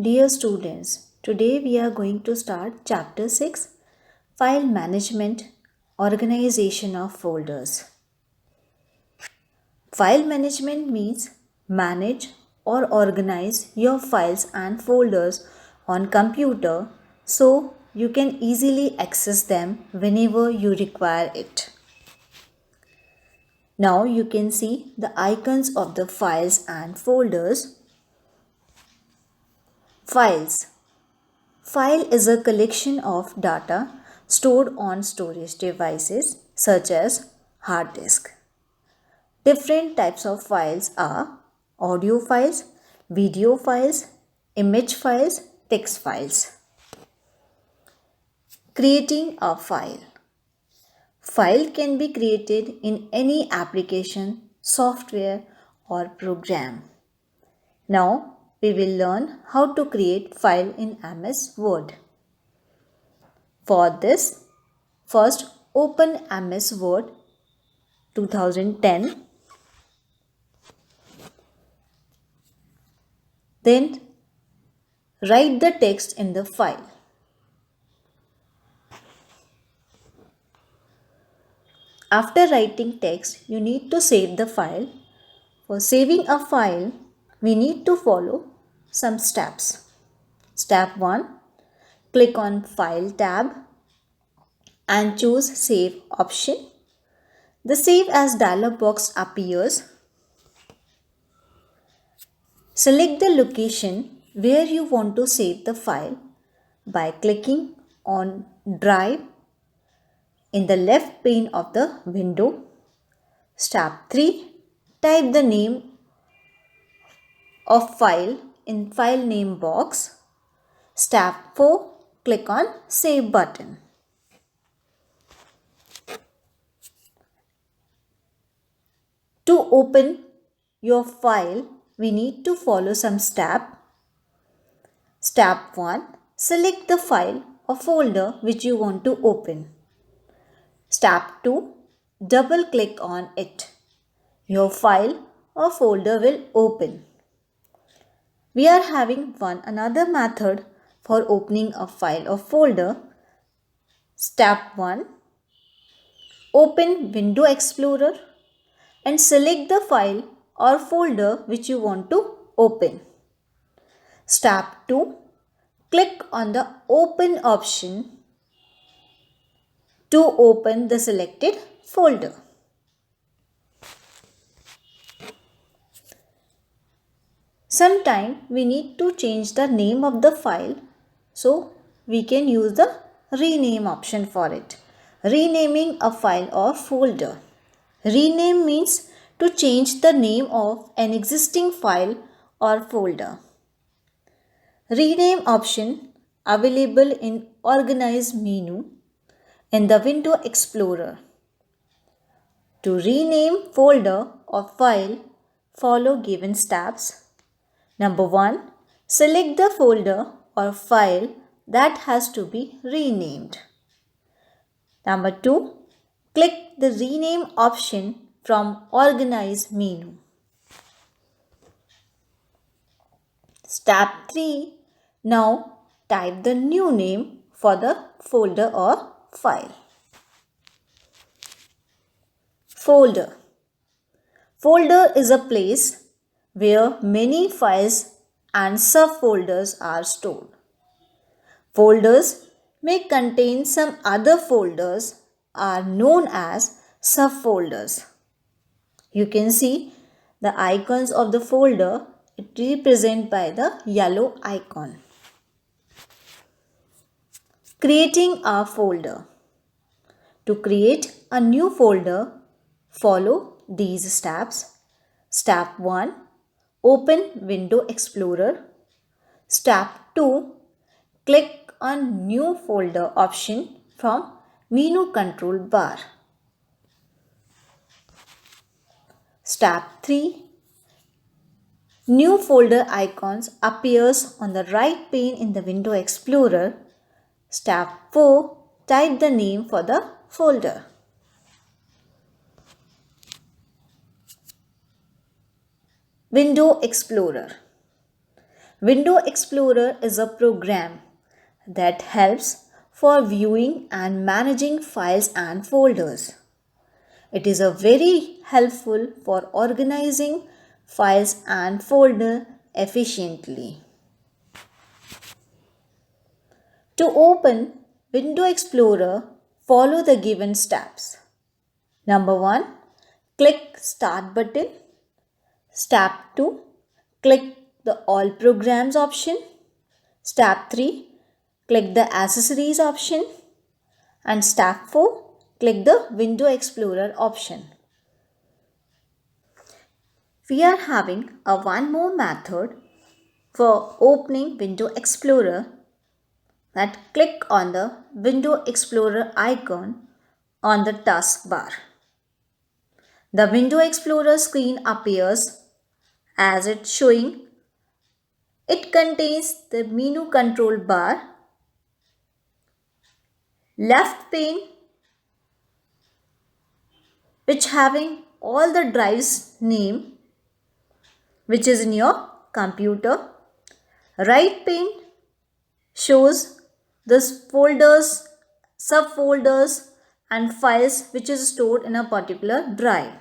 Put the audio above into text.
Dear students, today we are going to start chapter 6 File Management Organization of Folders. File management means manage or organize your files and folders on computer so you can easily access them whenever you require it. Now you can see the icons of the files and folders. Files. File is a collection of data stored on storage devices such as hard disk. Different types of files are audio files, video files, image files, text files. Creating a file. File can be created in any application, software or program. Now we will learn how to create file in MS Word. For this, first open MS Word 2010. Then write the text in the file. After writing text, you need to save the file. For saving a file, we need to follow some steps. Step 1. Click on File tab and choose Save option. The Save As dialog box appears. Select the location where you want to save the file by clicking on Drive in the left pane of the window. Step 3. Type the name of file in file name box. Step 4. Click on Save button. To open your file, we need to follow some steps. Step 1. Select the file or folder which you want to open. Step 2. Double click on it. Your file or folder will open. We are having another method for opening a file or folder. Step 1. Open Window Explorer and select the file or folder which you want to open. Step 2. Click on the Open option to open the selected folder. Sometimes we need to change the name of the file, so we can use the rename option for it. Renaming a file or folder. Rename means to change the name of an existing file or folder. Rename option available in Organize menu in the Window Explorer. To rename folder or file, follow given steps. Number 1. Select the folder or file that has to be renamed. Number 2. Click the rename option from Organize menu. Step 3. Now type the new name for the folder or file. Folder. Folder is a place where many files and subfolders are stored. Folders may contain some other folders are known as subfolders. You can see the icons of the folder. It is represented by the yellow icon. Creating a folder. To create a new folder, follow these steps. Step 1. Open Window Explorer. Step 2. Click on New Folder option from menu control bar. Step 3. New folder icons appears on the right pane in the Window Explorer. Step 4. Type the name for the folder. Window Explorer. Window Explorer is a program that helps for viewing and managing files and folders. It is a very helpful for organizing files and folder efficiently. To open Window Explorer, follow the given steps. Number 1, click Start button. Step 2, click the All Programs option. Step 3, click the Accessories option. And step 4, click the Window Explorer option. We are having a one more method for opening Window Explorer, that click on the Window Explorer icon on the taskbar. The Window Explorer screen appears as it's showing. It contains the menu control bar, left pane which having all the drives name which is in your computer. Right pane shows the folders, subfolders and files which is stored in a particular drive.